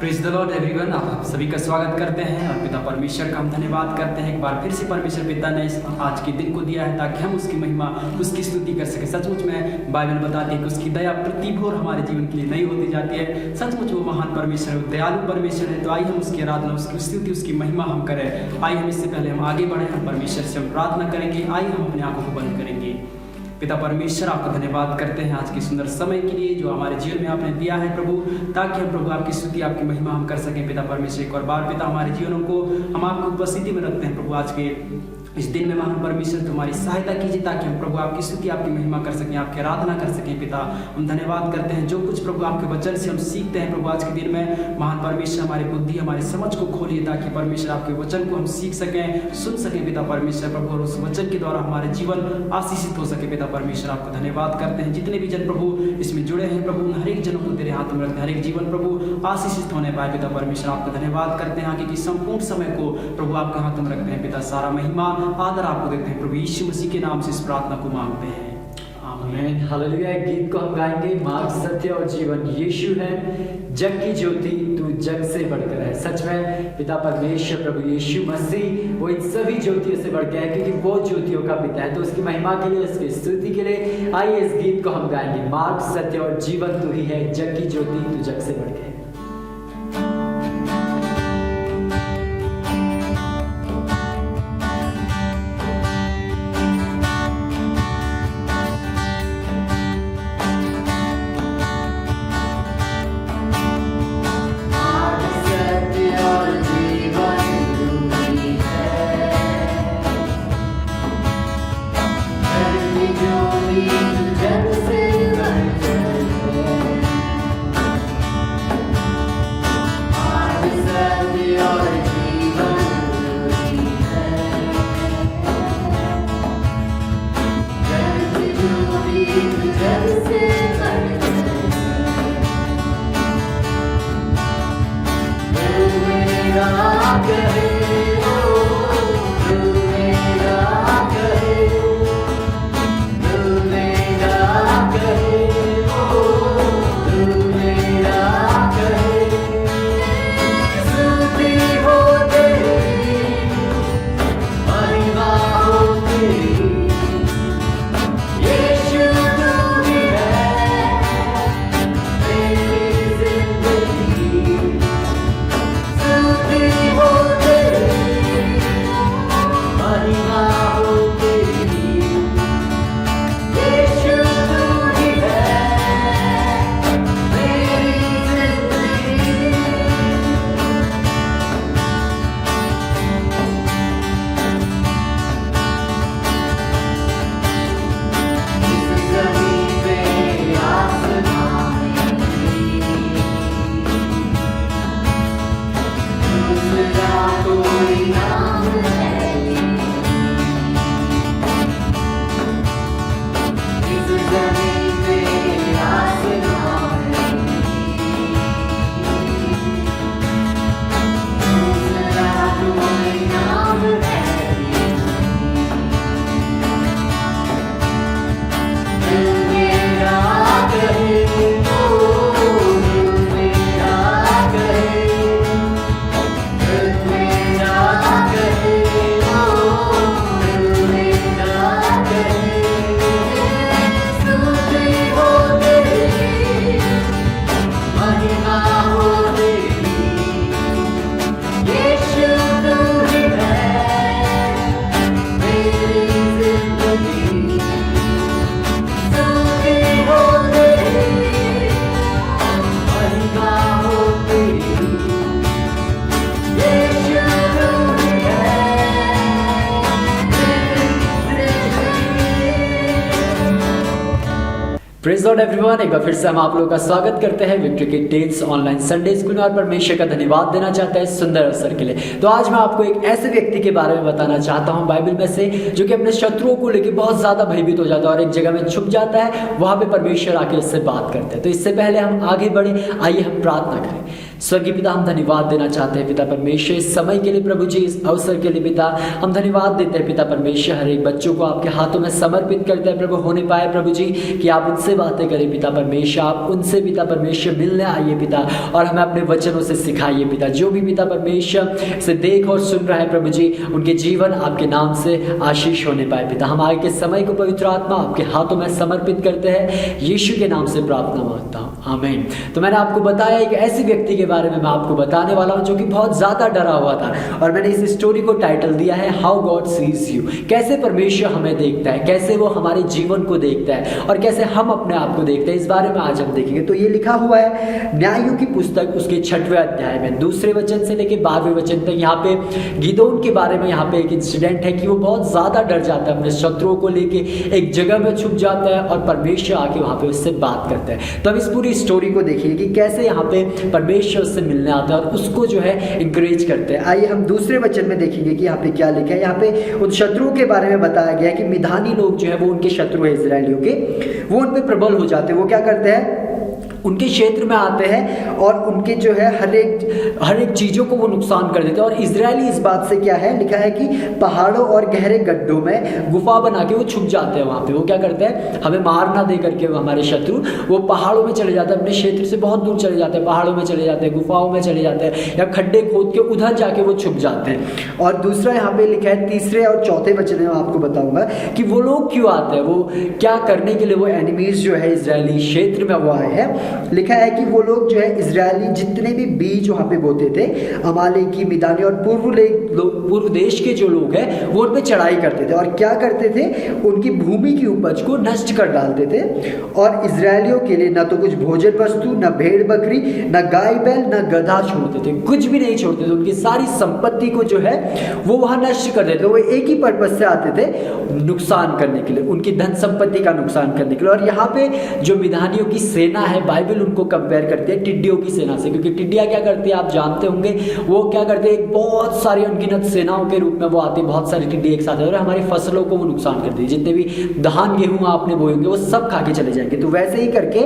Praise the Lord everyone, आप सभी का स्वागत करते हैं और पिता परमेश्वर का हम धन्यवाद करते हैं। एक बार फिर से परमेश्वर पिता ने आज के दिन को दिया है ताकि हम उसकी महिमा, उसकी स्तुति कर सकें। सचमुच में बाइबल बताती है कि उसकी दया प्रतिभोर हमारे जीवन के लिए नई होती जाती है। सचमुच वो महान परमेश्वर है, दयालु परमेश्वर है। तो आइए हम उसकी आराधना, उसकी स्तुति, उसकी महिमा हम करें। आइए हम इससे पहले हम आगे बढ़े, हम परमेश्वर से हम प्रार्थना करेंगे। आइए हम अपनी आंखों को बंद करेंगे। पिता परमेश्वर, आपका धन्यवाद करते हैं आज के सुंदर समय के लिए जो हमारे जीवन में आपने दिया है प्रभु, ताकि हम प्रभु आपकी स्तुति, आपकी महिमा हम कर सकें। पिता परमेश्वर, एक और बार पिता हमारे जीवनों को हम आपकी उपस्थिति में रखते हैं प्रभु। आज के इस दिन में महान परमेश्वर तुम्हारी सहायता कीजिए ताकि हम प्रभु आपकी स्तुति, आपकी महिमा कर सकें, आपकी आराधना कर सकें। पिता हम धन्यवाद करते हैं जो कुछ प्रभु आपके वचन से हम सीखते हैं प्रभु। आज के दिन में महान परमेश्वर हमारी बुद्धि, हमारी समझ को खोलिए ताकि परमेश्वर आपके वचन को हम सीख सकें, सुन सकें पिता परमेश्वर प्रभु, और उस वचन के द्वारा हमारे जीवन आशीषित हो सके। पिता परमेश्वर, आपका धन्यवाद करते हैं। जितने भी जन प्रभु इसमें जुड़े हैं प्रभु, हर एक जनों को तेरे हाथ में रखते हैं, हर एक जीवन प्रभु आशीषित होने पाए। पिता परमेश्वर, आपका धन्यवाद करते हैं। आगे की संपूर्ण समय को प्रभु आपके हाथ में रखते हैं। पिता सारा महिमा आदर आपको देते हैं प्रभु, यीशु मसीह के नाम से इस प्रार्थना को मांगते हैं, आमीन। हालेलुया। गीत को हम गाएंगे, मार्ग, सत्य और जीवन यीशु है, जग की ज्योति तू जग से बढ़कर है। सच में पिता परमेश्वर प्रभु यीशु मसीह वो इन सभी ज्योतियों से बढ़कर है, क्योंकि वो ज्योतियों का पिता है। तो उसकी महिमा के लिए, उसकी स्तुति के लिए आइए इस गीत को हम गाएंगे। मार्ग, सत्य और जीवन तू ही है, जग की ज्योति तू जग से बढ़कर है। प्रेज़ लॉर्ड एवरीवन, एक बार फिर से हम आप लोगों का स्वागत करते हैं victory kids online Sunday school में, और परमेश्वर का धन्यवाद देना चाहता है सुंदर अवसर के लिए। तो आज मैं आपको एक ऐसे व्यक्ति के बारे में बताना चाहता हूं बाइबल में से, जो कि अपने शत्रुओं को लेकर बहुत ज्यादा भयभीत हो जाता है और एक जगह में छुप जाता है। वहां पे परमेश्वर आके उससे बात करते हैं। तो इससे पहले हम आगे बढ़े, आइए हम प्रार्थना करें। स्वर्गीय पिता, हम धन्यवाद देना चाहते हैं पिता परमेश्वर इस समय के लिए प्रभु जी, इस अवसर के लिए पिता हम धन्यवाद देते हैं पिता परमेश्वर। हर एक बच्चों को आपके हाथों में समर्पित करते हैं प्रभु, होने पाए प्रभु जी कि आप उनसे बातें करें पिता परमेश्वर, आप उनसे पिता परमेश्वर मिलने आइए पिता और हमें अपने वचनों से सिखाइए पिता। जो भी पिता परमेश्वर से देख और सुन रहा है प्रभु जी, उनके जीवन आपके नाम से आशीष होने पाए पिता। हम आगे के समय को पवित्र आत्मा आपके हाथों में समर्पित करते हैं, यीशु के नाम से प्रार्थना मांगता हूँ, आमीन। तो मैंने आपको बताया एक ऐसी व्यक्ति के बारे में मैं आपको बताने वाला हूं जो कि बहुत ज्यादा डरा हुआ था, और मैंने इस स्टोरी को टाइटल दिया है हाउ गॉड सीज यू। कैसे परमेश्वर हमें देखता है, कैसे वो हमारे जीवन को देखता है और कैसे हम अपने आप को देखते हैं, इस बारे में आज हम देखेंगे। तो ये लिखा हुआ है न्यायों की पुस्तक उसके 6वें अध्याय में 2 वचन से लेकर 12वें वचन तक। यहाँ पे गिदोन के बारे में यहाँ पे एक इंसिडेंट है कि वो बहुत ज्यादा डर जाता है, अपने शत्रुओं को लेके एक जगह में छुप जाता है और परमेश्वर आके वहां पे उससे बात करता है। तो अब इस पूरी स्टोरी को देखिए कि कैसे यहाँ पे परमेश्वर उससे मिलने आता है और उसको जो है इंकरेज करते हैं। आइए हम 2 वचन में देखेंगे कि यहाँ पे क्या लिखा है। यहाँ पे उन शत्रुओं के बारे में बताया गया है कि मिधानी लोग जो है वो उनके शत्रु है इजरायलियों के, वो उन पे प्रबल हो जाते हैं। वो क्या करते हैं, उनके क्षेत्र में आते हैं और उनके जो है हर एक चीज़ों को वो नुकसान कर देते हैं। और इजरायली इस बात से क्या है, लिखा है कि पहाड़ों और गहरे गड्ढों में गुफा बना के वो छुप जाते हैं। वहाँ पे वो क्या करते हैं, हमें मार ना दे करके हमारे शत्रु वो पहाड़ों में चले जाते हैं, अपने क्षेत्र से बहुत दूर चले जाते हैं, पहाड़ों में चले जाते हैं, गुफाओं में चले जाते हैं या खड्डे खोद के उधर जाके वो छुप जाते हैं। और दूसरा यहाँ पे लिखा है 3 और 4 वचन में आपको बताऊंगा कि वो लोग क्यों आते हैं, वो क्या करने के लिए वो एनिमीज जो है इजरायली क्षेत्र में वो आए हैं। लिखा है कि वो लोग जो है इजरायली जितने भी बीज वहां पे बोते थे, अमालेकी, मिदानी और पूर्व देश के जो लोग हैं वो उन पे चढ़ाई करते थे और क्या करते थे, उनकी भूमि की उपज को नष्ट कर डालते थे। और इजरायलियों के लिए न तो कुछ भोजन वस्तु, न भेड़ बकरी, न गाय बैल, न गधा छोड़ते थे, कुछ भी नहीं छोड़ते थे। उनकी सारी संपत्ति को जो है वो वहां नष्ट कर देते। वो एक ही पर्पज से आते थे, नुकसान करने के लिए, उनकी धन संपत्ति का नुकसान करने के लिए। और यहाँ पे जो मिधानियों की सेना है, बाइबल उनको कंपेयर करती है टिड्डियों की सेना से, क्योंकि टिड्डियां क्या करती है आप जानते होंगे, वो क्या करते हैं, बहुत सारी अनगिनत सेनाओं के रूप में वो आती है, बहुत सारी टिड्डी एक साथ और हमारी फसलों को वो नुकसान करती है। जितने भी धान गेहूं आपने बोए होंगे वो सब खा के चले जाएंगे। तो वैसे ही करके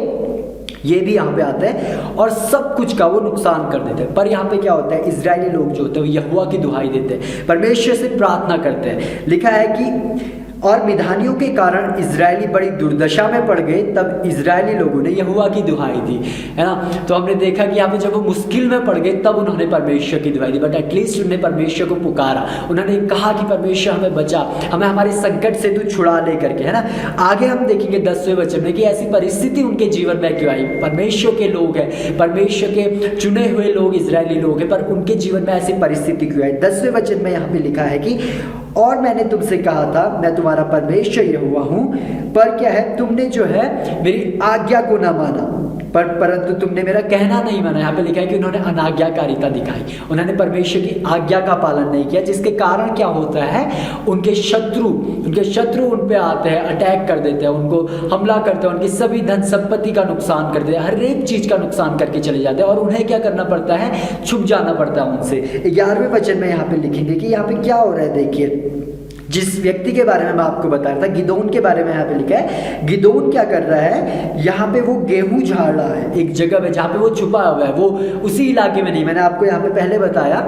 ये भी यहाँ पे आता है और सब कुछ का वो नुकसान कर देते हैं। पर यहाँ पे क्या होता है, इजरायली लोग जो होते हैं वो यहोवा की दुहाई देते हैं, परमेश्वर से प्रार्थना करते हैं। लिखा है कि और मिधानियों के कारण इजरायली बड़ी दुर्दशा में पड़ गए, तब इजरायली लोगों ने यहोवा की दुहाई दी, है ना। तो हमने देखा कि यहाँ पे जब वो मुश्किल में पड़ गए तब उन्होंने परमेश्वर की दुहाई दी, बट एटलीस्ट उन्होंने परमेश्वर को पुकारा, उन्होंने कहा कि परमेश्वर हमें बचा, हमें हमारे संकट से तू छुड़ा ले करके, है ना। आगे हम देखेंगे 10वें वचन में कि ऐसी परिस्थिति उनके जीवन में क्यों आई। परमेश्वर के लोग हैं, परमेश्वर के चुने हुए लोग इजरायली लोग हैं, पर उनके जीवन में ऐसी परिस्थिति क्यों आई। 10वें वचन में यहाँ पे लिखा है कि और मैंने तुमसे कहा था मैं तुम्हारा परमेश्वर यहोवा हूं, पर क्या है, तुमने जो है मेरी आज्ञा को ना माना, परंतु तुमने मेरा कहना नहीं माना। यहाँ पे लिखा है कि उन्होंने अनाज्ञाकारिता दिखाई, उन्होंने परमेश्वर की आज्ञा का पालन नहीं किया, जिसके कारण क्या होता है, उनके शत्रु उन पे आते हैं, अटैक कर देते हैं, उनको हमला करते हैं, उनकी सभी धन संपत्ति का नुकसान करते हैं, हर एक चीज का नुकसान करके चले जाते हैं और उन्हें क्या करना पड़ता है, छुप जाना पड़ता है उनसे। 11वें वचन में यहाँ पे लिखेंगे कि यहाँ पे क्या हो रहा है। देखिए जिस व्यक्ति के बारे में मैं आपको बता रहा था, गिदोन के बारे में यहाँ पे लिखा है, गिदोन क्या कर रहा है, यहाँ पे वो गेहूं झाड़ रहा है एक जगह पे जहाँ पे वो छुपा हुआ है, वो उसी इलाके में नहीं। मैंने आपको यहाँ पे पहले बताया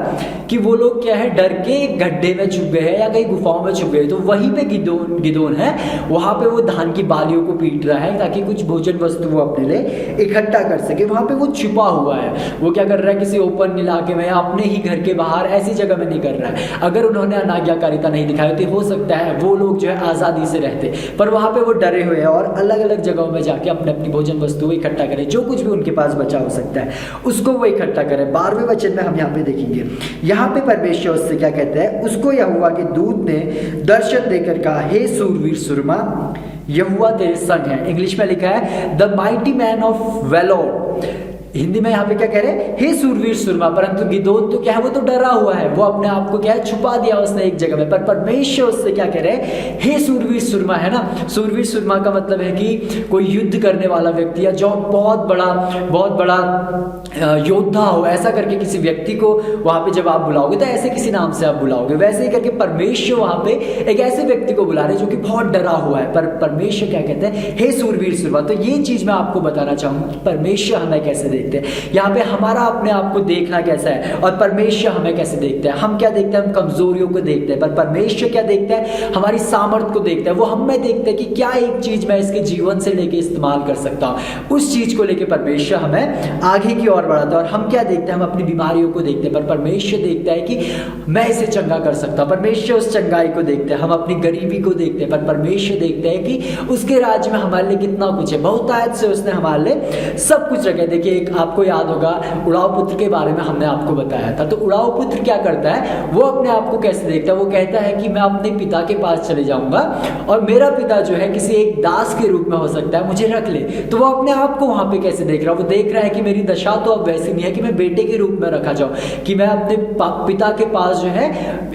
कि वो लोग क्या है, डर के एक गड्ढे में छुप गए हैं या कहीं गुफाओं में छुप गए, तो वहीं पे गिदोन है, वहां पे वो धान की बालियों को पीट रहा है ताकि कुछ भोजन वस्तु वो अपने लिए इकट्ठा कर सके। वहां पे वो छुपा हुआ है, वो क्या कर रहा है, किसी ओपन इलाके में या अपने ही घर के बाहर ऐसी जगह में नहीं कर रहा है। अगर उन्होंने अनाज्ञाकारिता नहीं दिखाई होती, हो सकता है वो लोग जो है आजादी से रहते, पर वहां पे वो डरे हुए हैं और अलग अलग जगहों में जाके अपने अपनी भोजन वस्तु इकट्ठा करें, जो कुछ भी उनके पास बचा हो सकता है उसको वो इकट्ठा करें। 12वें वचन में हम यहाँ पे देखेंगे, यहाँ पे परमेश्वर उससे क्या कहता है, उसको यहोवा के दूत ने दर्शन देकर कहा, हे सूरवीर सुरमा, यहोवा तेरे संग है। इंग्लिश में लिखा है the mighty man of valour. Hindi में यहाँ पे क्या कह रहे हैं, हे सूरवीर सुरमा। परंतु गिदोन तो क्या है, वो तो डरा हुआ है, वो अपने आप को क्या है, छुपा दिया उसने एक जगह में। पर परमेश्वर उससे क्या कह रहे हैं, हे सूरवीर सुरमा, है ना। सूरवीर सुरमा का मतलब है कि कोई युद्ध करने वाला व्यक्ति या जो बहुत बड़ा योद्धा हो, ऐसा करके किसी व्यक्ति को वहां पे जब आप बुलाओगे तो ऐसे किसी नाम से आप बुलाओगे। वैसे ही करके परमेश्वर वहां पे एक ऐसे व्यक्ति को बुला रहे जो कि बहुत डरा हुआ है, पर परमेश्वर क्या कहते हैं, हे सूरवीर सुरमा। तो ये चीज मैं आपको बताना चाहूंगा, परमेश्वर हमें कैसे देखता देखते हैं, यहाँ पे हमारा अपने आप को देखना कैसा है और परमेश्वर हमें कैसे देखता है। हम क्या देखते हैं, हम कमजोरियों को देखते हैं, पर परमेश्वर क्या देखता है, हमारी सामर्थ्य को देखता है। वो हमें देखता है कि क्या एक चीज मैं इसके जीवन से लेके इस्तेमाल कर सकता हूँ, उस चीज को लेके परमेश्वर हमें आगे की ओर बढ़ाता है। और हम क्या देखते हैं, हम अपनी बीमारियों को देखते हैं, पर परमेश्वर देखता है कि मैं इसे चंगा कर सकता हूँ। परमेश्वर उस चंगाई को देखते हैं। हम अपनी गरीबी को देखते हैं, पर परमेश्वर देखते हैं कि उसके राज्य में हमारे लिए कितना कुछ है, बहुतायत से उसने हमारे लिए सब कुछ रखा है। देखिए, एक आपको याद होगा उड़ाऊ पुत्र के बारे में हमने आपको बताया था। तो उड़ाऊ पुत्र क्या करता है, वो अपने आप को कैसे देखता है, वो कहता है कि मैं अपने पिता के पास चले जाऊंगा और मेरा पिता जो है किसी एक दास के रूप में हो सकता है, मुझे रख ले। तो वो अपने आप को वहां पे कैसे देख रहा है, वो देख रहा है कि मेरी दशा तो अब वैसी नहीं है कि मैं बेटे के रूप में रखा जाऊं, कि मैं अपने पिता के पास जो है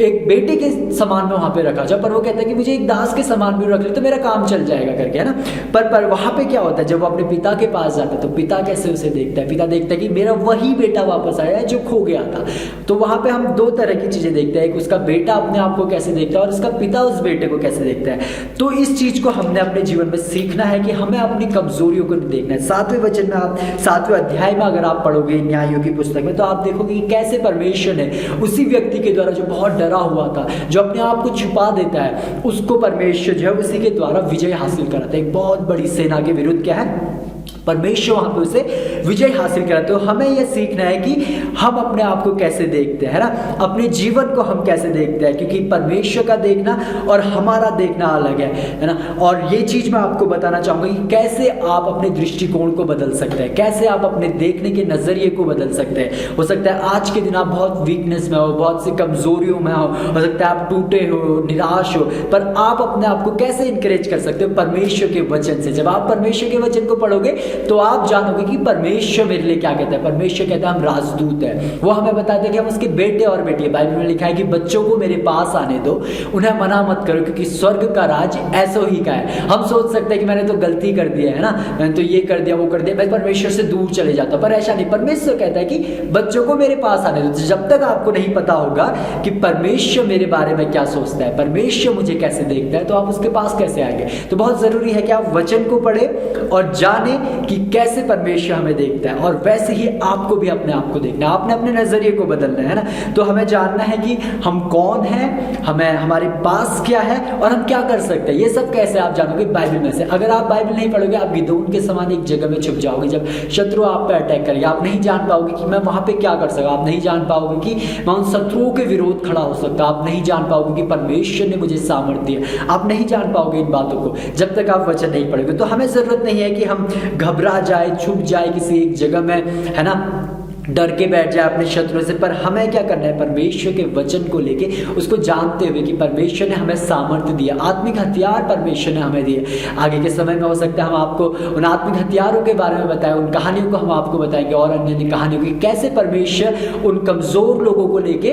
एक बेटे के समान में वहां पे रखा जाऊं, पर वो कहता है कि मुझे एक दास के समान भी रख ले तो मेरा काम चल जाएगा करके, है ना। पर वहां पे क्या होता है, जब वो अपने पिता के पास जाता है तो पिता कैसे उसे देखता है, पिता देखता है कि मेरा वही बेटा वापस आया है जो खो गया था। तो वहां पे हम दो तरह की चीजें देखते हैं, एक उसका बेटा अपने आप को कैसे देखता है और उसका पिता उस बेटे को कैसे देखता है। तो इस चीज को हमने अपने जीवन में सीखना है कि हमें अपनी कमजोरियों को नहीं देखना है। 7वें वचन में आप 7वें अध्याय में अगर आप पढ़ोगे न्यायों की पुस्तक में, तो आप देखोगे कि कैसे परमेश्वर ने उसी व्यक्ति के द्वारा जो बहुत डरा हुआ था, जो अपने आप को छुपा देता है, उसको परमेश्वर जो है उसी के द्वारा विजय हासिल कराता है। एक बहुत बड़ी सेना के विरुद्ध क्या है, परमेश्वर वहां पे उसे विजय हासिल करा। तो हमें यह सीखना है कि हम अपने आप को कैसे देखते हैं, है ना, अपने जीवन को हम कैसे देखते हैं, क्योंकि परमेश्वर का देखना और हमारा देखना अलग है ना। और ये चीज मैं आपको बताना चाहूंगा कि कैसे आप अपने दृष्टिकोण को बदल सकते हैं, कैसे आप अपने देखने के नजरिए को बदल सकते हैं। हो सकता है आज के दिन आप बहुत वीकनेस में हो, बहुत सी कमजोरियों में हो सकता है आप टूटे हो, निराश हो, पर आप अपने आप को कैसे इंकरेज कर सकते हो परमेश्वर के वचन से। जब आप परमेश्वर के वचन को पढ़ोगे तो आप जानोगे कि परमेश्वर मेरे लिए क्या कहता है। परमेश्वर कहता है हम राजदूत है, वो हमें बताते हैं कि हम उसके बेटे और बेटी। बाइबल में लिखा है कि बच्चों को मेरे पास आने दो, उन्हें मना मत करो, क्योंकि स्वर्ग का राज ऐसो ही का है। हम सोच सकते हैं कि मैंने तो गलती कर दिया है ना, मैंने तो ये कर दिया वो कर दिया, मैं परमेश्वर से दूर चले जाता हूं, पर ऐसा नहीं। परमेश्वर कहता है कि बच्चों को मेरे पास आने दो। जब तक आपको नहीं पता होगा कि परमेश्वर मेरे बारे में क्या सोचता है, परमेश्वर मुझे कैसे देखता है, तो आप उसके पास कैसे आएंगे। तो बहुत जरूरी है कि आप वचन को पढ़े और जाने कि कैसे परमेश्वर हमें देखता है, और वैसे ही आपको भी अपने आप को देखना है, आपने अपने नजरिए को बदलना है ना। तो हमें जानना है कि हम कौन हैं, हमें हमारे पास क्या है और हम क्या कर सकते हैं। ये सब कैसे आप जानोगे, बाइबल में से। अगर आप बाइबल नहीं पढ़ोगे, आप गिदोन के समान एक जगह में छुप जाओगे। जब शत्रु आप पे अटैक करेगा, आप नहीं जान पाओगे कि मैं वहां पे क्या कर सकता, आप नहीं जान पाओगे कि मैं उन शत्रुओं के विरोध खड़ा हो सकता, आप नहीं जान पाओगे कि परमेश्वर ने मुझे सामर्थ्य दिया, आप नहीं जान पाओगे इन बातों को जब तक आप वचन नहीं पढ़ोगे। तो हमें जरूरत नहीं है कि हम घबरा जाए, छुप जाए किसी एक जगह में, है ना, डर के बैठ जाए अपने शत्रुओं से। पर हमें क्या करना है, परमेश्वर के वचन को लेके उसको जानते हुए कि परमेश्वर ने हमें सामर्थ्य दिया, आत्मिक हथियार परमेश्वर ने हमें दिए। आगे के समय में हो सकता है हम आपको उन आत्मिक हथियारों के बारे में बताएं, उन कहानियों को हम आपको बताएंगे और अन्य कहानियों की, कैसे परमेश्वर उन कमजोर लोगों को लेके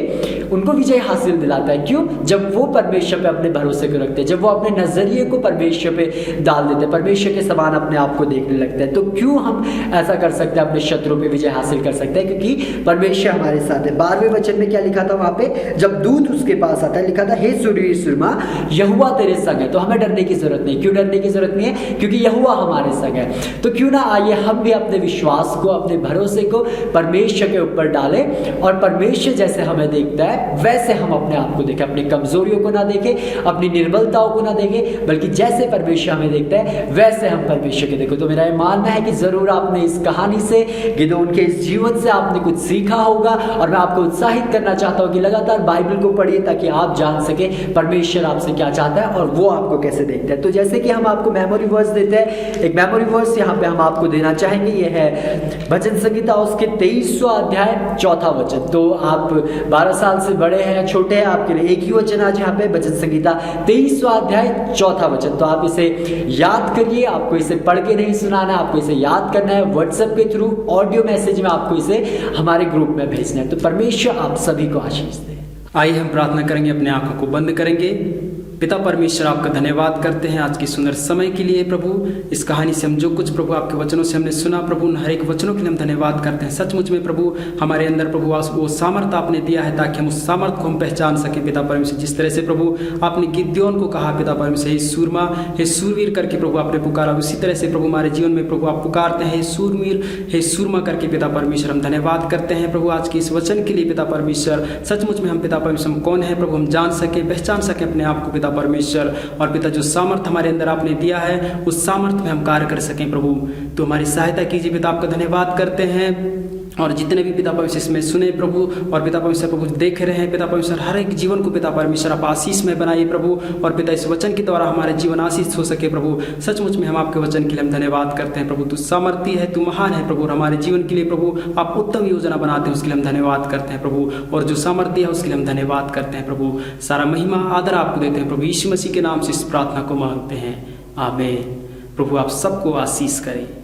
उनको विजय हासिल दिलाता है। क्यों? जब वो परमेश्वर पे अपने भरोसे को रखते हैं, जब वो अपने नजरिए को परमेश्वर पे डाल देते हैं, परमेश्वर के समान अपने आप को देखने लगते हैं। तो क्यों हम ऐसा कर सकते हैं, अपने शत्रुओं पे विजय हासिल कर सकते हैं, क्योंकि परमेश्वर हमारे साथ है। 12वें वचन में क्या लिखा था वहां पे, जब दूत उसके पास आता है, लिखा था हे सूरमा यहोवा तेरे संग है। तो हमें डरने की जरूरत नहीं। क्यों डरने की जरूरत नहीं है? क्योंकि यहोवा हमारे संग है। तो क्यों ना आइए हम भी अपने विश्वास को, अपने भरोसे को परमेश्वर के ऊपर डालें, और परमेश्वर जैसे हमें देखता है वैसे हम अपने आप को देखें, अपनी कमजोरियों को ना देखें, अपनी निर्बलताओं को ना देखें, बल्कि जैसे परमेश्वर हमें देखता है वैसे हम परमेश्वर के देखो। तो मेरा ये मानना है कि जरूर आपने इस कहानी से, गिदोन के इस जीवन से आपने कुछ सीखा होगा, और मैं आपको उत्साहित करना चाहता हूं कि लगातार बाइबल को पढ़िए ताकि आप जान सके परमेश्वर आपसे क्या चाहता है और वो आपको कैसे देखता है। तो जैसे कि हम आपको मेमोरी वर्स देते हैं, एक मेमोरी वर्स यहाँ पे हम आपको देना चाहेंगे। ये है भजन संहिता उसके 23वां अध्याय 4था वचन। तो आप 12 साल से बड़े हैं, छोटे हैं, आपके लिए एक ही वचन आज यहाँ पे, भजन संहिता 23वां अध्याय 4था वचन। तो आप इसे याद करिए, आपको इसे पढ़ के नहीं सुनाना है, आपको इसे याद करना है। व्हाट्सएप के थ्रू ऑडियो मैसेज में आपको इसे हमारे ग्रुप में भेजना है। तो परमेश्वर आप सभी को आशीष दे। आइए हम प्रार्थना करेंगे, अपने आंखों को बंद करेंगे पिता परमेश्वर आपका धन्यवाद करते हैं आज के सुंदर समय के लिए प्रभु। इस कहानी से हम जो कुछ प्रभु आपके वचनों से हमने सुना प्रभु, उन हर एक वचनों के लिए हम धन्यवाद करते हैं। सचमुच में प्रभु हमारे अंदर प्रभु वो सामर्थ्य आपने दिया है ताकि हम उस सामर्थ्य को हम पहचान सकें पिता परमेश्वर। जिस तरह से प्रभु आपने गिद्योन को कहा पिता परमेश्वर, हे सूरमा हे सूरवीर करके प्रभु आपने पुकारा, उसी तरह से प्रभु हमारे जीवन में प्रभु आप पुकारते हैं हे सूरवीर हे सूरमा करके पिता परमेश्वर। हम धन्यवाद करते हैं प्रभु आज के इस वचन के लिए पिता परमेश्वर। सचमुच में हम पिता परमेश्वर हम कौन है प्रभु, हम जान सके पहचान सके अपने आप को पिता परमेश्वर। और पिता जो सामर्थ्य हमारे अंदर आपने दिया है उस सामर्थ्य में हम कार्य कर सकें प्रभु, तो हमारी सहायता कीजिए पिता। आपका धन्यवाद करते हैं। और जितने भी पिता परमेश्वर इसमें सुने प्रभु और पिता परमेश्वर प्रभु देख रहे हैं पिता परमेश्वर, हर एक जीवन को पिता परमेश्वर आप आशीष में बनाइए प्रभु। और पिता इस वचन के द्वारा हमारे जीवन आशीष हो सके प्रभु। सचमुच में हम आपके वचन के लिए हम धन्यवाद करते हैं प्रभु। तू सामर्थ्य है, तू महान है प्रभु। और हमारे जीवन के लिए प्रभु आप उत्तम योजना बनाते हैं, उसके लिए हम धन्यवाद करते हैं प्रभु। और जो सामर्थ्य है उसके लिए हम धन्यवाद करते हैं प्रभु। सारा महिमा आदर आपको देते हैं प्रभु। यीशु मसीह के नाम से इस प्रार्थना को मांगते हैं, आमीन। प्रभु आप सबको आशीष करें।